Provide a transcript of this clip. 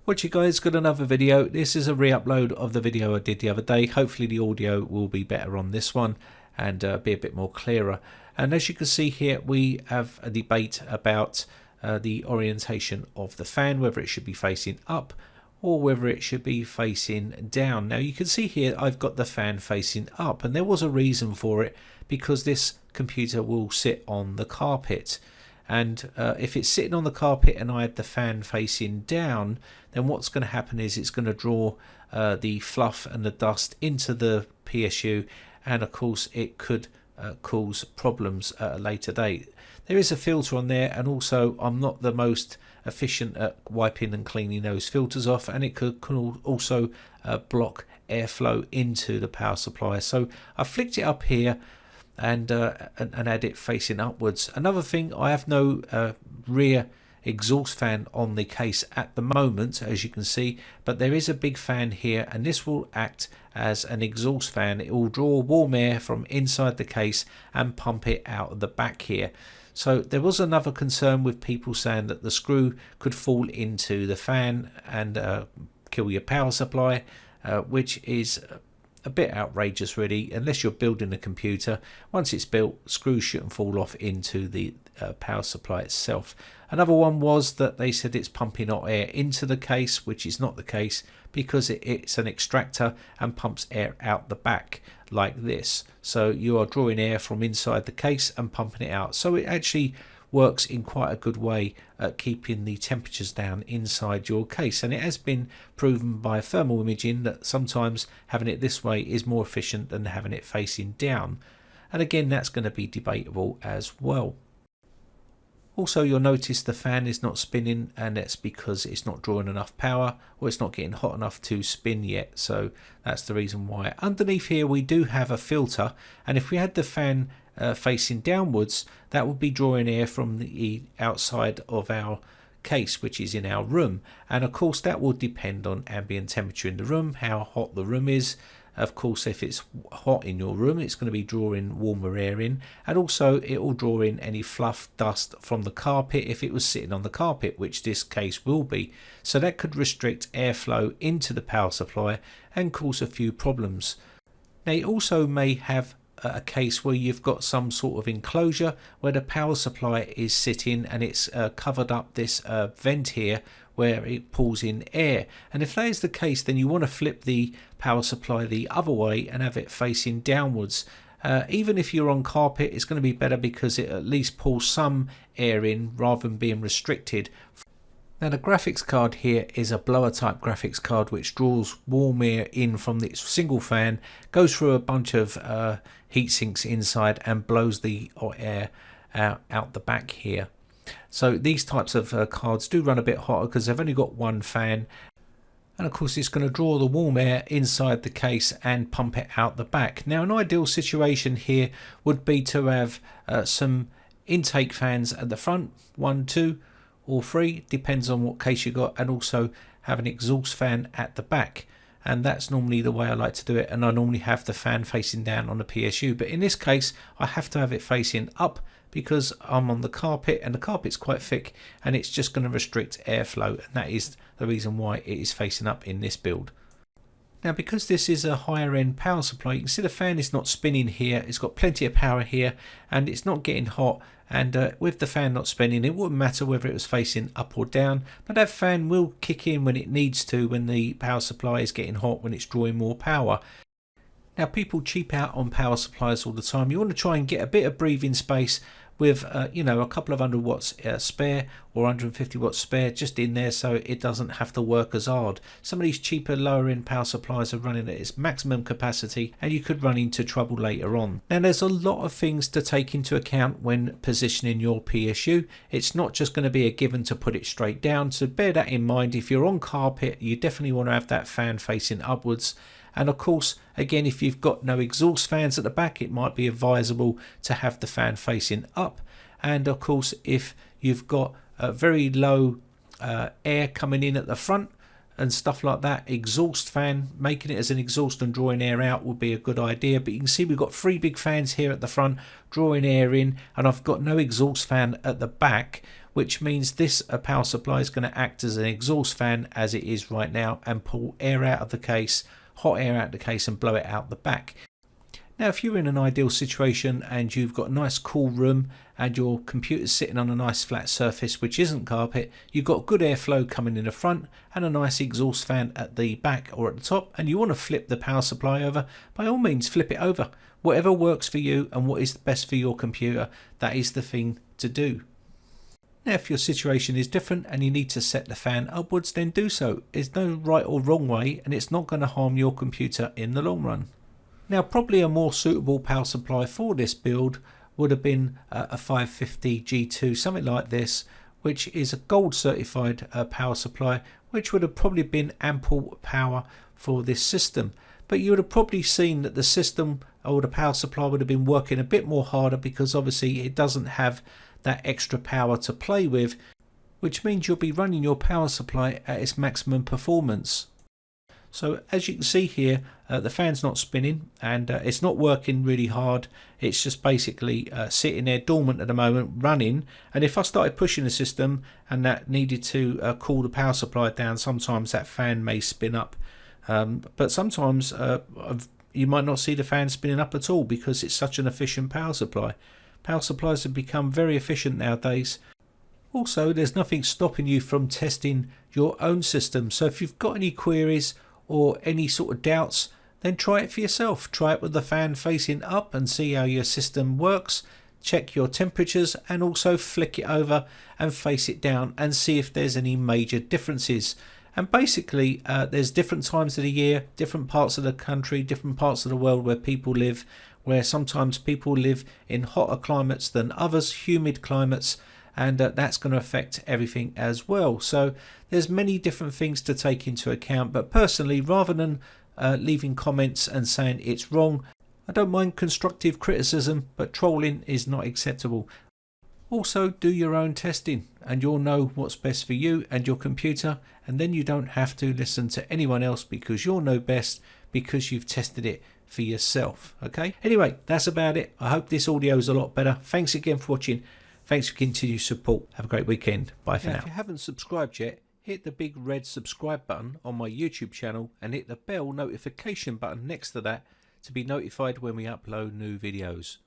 What you guys, got another video. This is a re-upload of the video I did the other day. Hopefully the audio will be better on this one and be a bit more clearer. And as you can see here, we have a debate about the orientation of the fan, whether it should be facing up or whether it should be facing down. Now you can see here I've got the fan facing up, and there was a reason for it, because this computer will sit on the carpet. And if it's sitting on the carpet and I had the fan facing down, then what's going to happen is it's going to draw the fluff and the dust into the PSU, and of course it could cause problems at a later date. There is a filter on there, and also I'm not the most efficient at wiping and cleaning those filters off, and it could also block airflow into the power supply. So I flicked it up here and had it facing upwards. Another thing, I have no rear exhaust fan on the case at the moment, as you can see, but there is a big fan here, and this will act as an exhaust fan. It will draw warm air from inside the case and pump it out of the back here. So there was another concern with people saying that the screw could fall into the fan and kill your power supply, which is a bit outrageous really. Unless you're building a computer, once it's built, screws shouldn't fall off into the power supply itself. Another one was that they said it's pumping hot air into the case, which is not the case, because it's an extractor and pumps air out the back like this. So you are drawing air from inside the case and pumping it out. So it actually works in quite a good way at keeping the temperatures down inside your case, and it has been proven by thermal imaging that sometimes having it this way is more efficient than having it facing down. And again, that's going to be debatable as well. Also, you'll notice the fan is not spinning, and that's because it's not drawing enough power, or it's not getting hot enough to spin yet. So that's the reason why. Underneath here we do have a filter, and if we had the fan facing downwards, that would be drawing air from the outside of our case, which is in our room. And of course that will depend on ambient temperature in the room, how hot the room is. Of course, if it's hot in your room, it's going to be drawing warmer air in, and also it will draw in any fluff, dust from the carpet if it was sitting on the carpet, which this case will be. So that could restrict airflow into the power supply and cause a few problems. Now you also may have a case where you've got some sort of enclosure where the power supply is sitting, and it's covered up this vent here where it pulls in air. And if that is the case, then you want to flip the power supply the other way and have it facing downwards. Even if you're on carpet, it's going to be better because it at least pulls some air in rather than being restricted. Now the graphics card here is a blower type graphics card, which draws warm air in from the single fan, goes through a bunch of heat sinks inside and blows the air out the back here. So these types of cards do run a bit hotter because they've only got one fan, and of course it's going to draw the warm air inside the case and pump it out the back. Now an ideal situation here would be to have some intake fans at the front, 1, 2 or 3, depends on what case you got, and also have an exhaust fan at the back. And that's normally the way I like to do it, and I normally have the fan facing down on the PSU, but in this case I have to have it facing up because I'm on the carpet, and the carpet's quite thick and it's just going to restrict airflow, and that is the reason why it is facing up in this build. Now because this is a higher end power supply, you can see the fan is not spinning here, it's got plenty of power here and it's not getting hot, and with the fan not spinning it wouldn't matter whether it was facing up or down, but that fan will kick in when it needs to, when the power supply is getting hot, when it's drawing more power. Now people cheap out on power supplies all the time. You want to try and get a bit of breathing space with you know, a couple of 100 watts spare or 150 watts spare just in there, so it doesn't have to work as hard. Some of these cheaper lower end power supplies are running at its maximum capacity, and you could run into trouble later on. Now there's a lot of things to take into account when positioning your PSU. It's not just going to be a given to put it straight down, so bear that in mind. If you're on carpet, you definitely want to have that fan facing upwards. And of course, again, if you've got no exhaust fans at the back, it might be advisable to have the fan facing up. And of course, if you've got a very low air coming in at the front and stuff like that, exhaust fan, making it as an exhaust and drawing air out would be a good idea. But you can see we've got 3 big fans here at the front drawing air in, and I've got no exhaust fan at the back, which means this power supply is going to act as an exhaust fan as it is right now and pull air out of the case, hot air out of the case, and blow it out the back. Now if you're in an ideal situation and you've got a nice cool room and your computer's sitting on a nice flat surface which isn't carpet, you've got good airflow coming in the front and a nice exhaust fan at the back or at the top, and you want to flip the power supply over, by all means flip it over. Whatever works for you and what is best for your computer, that is the thing to do. Now if your situation is different and you need to set the fan upwards, then do so. There's no right or wrong way and it's not going to harm your computer in the long run. Now probably a more suitable power supply for this build would have been a 550 G2, something like this, which is a gold certified power supply, which would have probably been ample power for this system. But you would have probably seen that the system or the power supply would have been working a bit more harder because obviously it doesn't have that extra power to play with, which means you'll be running your power supply at its maximum performance. So as you can see here, the fan's not spinning and it's not working really hard. It's just basically sitting there dormant at the moment, running. And if I started pushing the system and that needed to cool the power supply down, sometimes that fan may spin up. But sometimes you might not see the fan spinning up at all because it's such an efficient power supply. Power supplies have become very efficient nowadays. Also, there's nothing stopping you from testing your own system. So if you've got any queries or any sort of doubts, then try it for yourself. Try it with the fan facing up and see how your system works. Check your temperatures and also flick it over and face it down and see if there's any major differences. And basically there's different times of the year, different parts of the country, different parts of the world where people live, where sometimes people live in hotter climates than others, humid climates, and that's going to affect everything as well. So there's many different things to take into account, but personally, rather than leaving comments and saying it's wrong, I don't mind constructive criticism, but trolling is not acceptable. Also, do your own testing and you'll know what's best for you and your computer, and then you don't have to listen to anyone else because you'll know best because you've tested it for yourself. Okay, anyway, that's about it. I hope this audio is a lot better. Thanks again for watching. Thanks for continued support. Have a great weekend. Bye for now. If you haven't subscribed yet, hit the big red subscribe button on my YouTube channel and hit the bell notification button next to that to be notified when we upload new videos.